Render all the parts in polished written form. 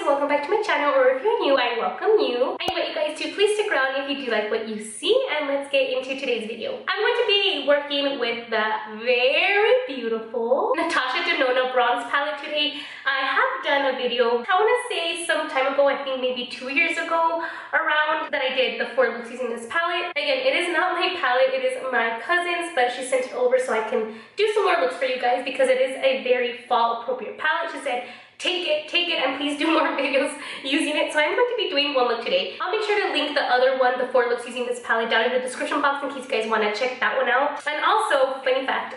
welcome back to my channel, or if you're new, I welcome you. I invite you guys to please stick around if you do like what you see, and let's get into today's video. I'm going to be working with the very beautiful Natasha Denona bronze palette today. I have done a video, I want to say some time ago, I think maybe 2 years ago around, that I did the 4 looks using this palette. Again, it is not my palette, it is my cousin's, but she sent it over so I can do some more looks for you guys because it is a very fall appropriate palette. She said, take it, and please do more videos using it. So I'm going to be doing one look today. I'll make sure to link the other one, the 4 looks using this palette, down in the description box in case you guys want to check that one out. And also, funny fact,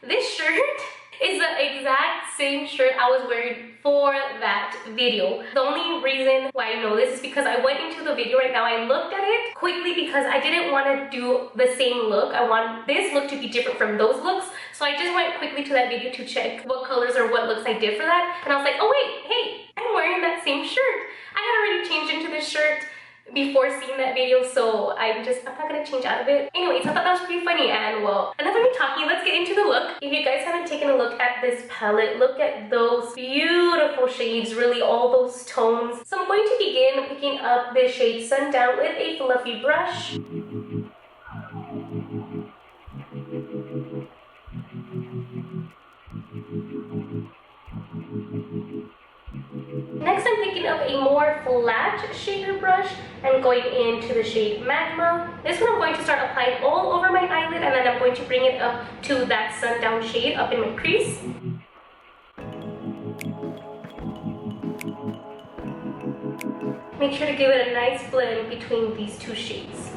this shirt is the exact same shirt I was wearing for that video. The only reason why I know this is because I went into the video right now, I looked at it quickly because I didn't want to do the same look. I want this look to be different from those looks. So I just went quickly to that video to check what colors or what looks I did for that. And I was like, oh wait, hey, I'm wearing that same shirt. I had already changed into this shirt before seeing that video, so I'm not gonna change out of it. Anyways, I thought that was pretty funny, and well, enough of me talking, let's get into the look. If you guys haven't taken a look at this palette, look at those beautiful shades, really all those tones. So I'm going to begin picking up this shade Sundown with a fluffy brush. Next, I'm picking up a more flat shader brush and going into the shade Magma. This one I'm going to start applying all over my eyelid, and then I'm going to bring it up to that sundown shade up in my crease. Make sure to give it a nice blend between these two shades.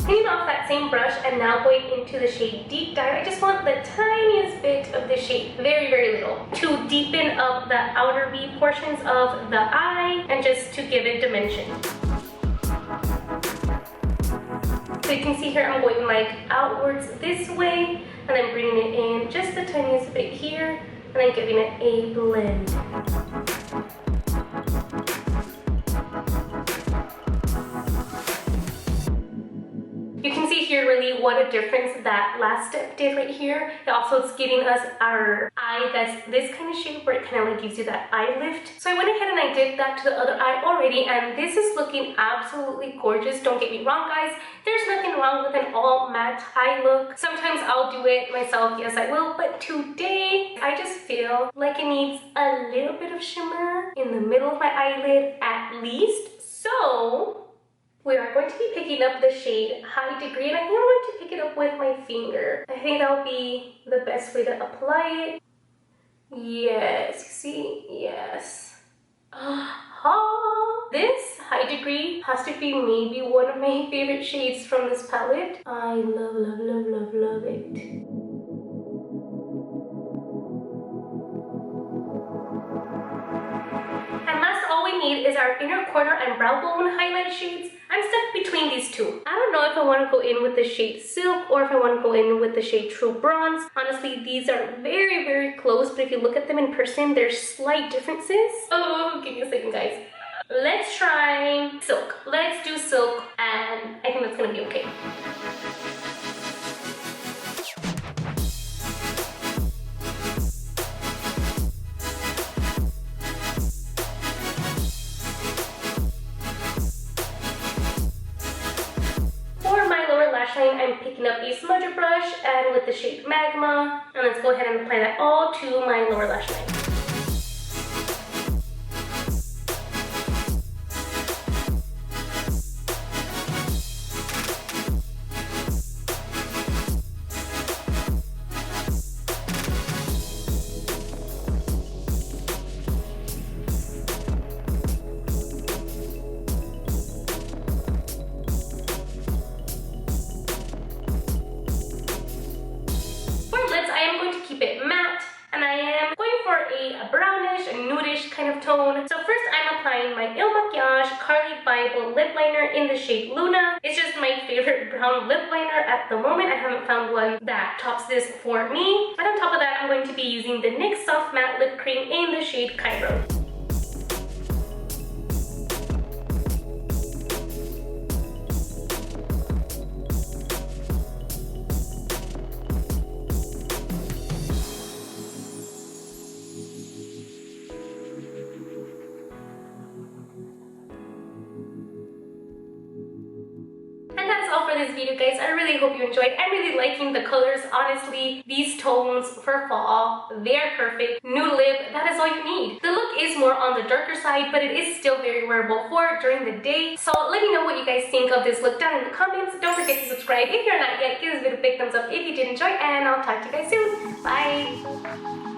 Cleaning off that same brush and now going into the shade Deep Dive. I just want the tiniest bit of the shade, very, very little, to deepen up the outer V portions of the eye and just to give it dimension. So you can see here I'm going like outwards this way and then bringing it in just the tiniest bit here and then giving it a blend. You can see here really what a difference that last step did right here. It also is giving us our eye that's this kind of shape where it kind of like gives you that eye lift. So I went ahead and I did that to the other eye already, and this is looking absolutely gorgeous. Don't get me wrong, guys. There's nothing wrong with an all matte eye look. Sometimes I'll do it myself, yes I will, but today I just feel like it needs a little bit of shimmer in the middle of my eyelid at least. So we are going to be picking up the shade High Degree, and I think I'm going to pick it up with my finger. I think that will be the best way to apply it. Yes, see? Yes. This High Degree has to be maybe one of my favorite shades from this palette. I love, love, love, love, love it. And last, all we need is our inner corner and brow bone highlight shades. I'm stuck between these two. I don't know if I want to go in with the shade Silk or if I want to go in with the shade True Bronze. Honestly, these are very, very close, but if you look at them in person, there's slight differences. Oh, give me a second, guys. Let's try Silk. Let's do Silk, and I think that's gonna be okay. I'm picking up a smudger brush and with the shade Magma, and let's go ahead and apply that all to my lower lash line. A brownish, nudish kind of tone. So first I'm applying my Makiage Carli Bybel lip liner in the shade Luna. It's just my favorite brown lip liner at the moment. I haven't found one that tops this for me. And on top of that, I'm going to be using the NYX Soft Matte Lip Cream in the shade Cairo. for this video, guys. I really hope you enjoyed. I'm really liking the colors. Honestly, these tones for fall, they're perfect. Nude lip, that is all you need. The look is more on the darker side, but it is still very wearable for during the day. So let me know what you guys think of this look down in the comments. Don't forget to subscribe if you're not yet. Give this video a big thumbs up if you did enjoy, and I'll talk to you guys soon. Bye!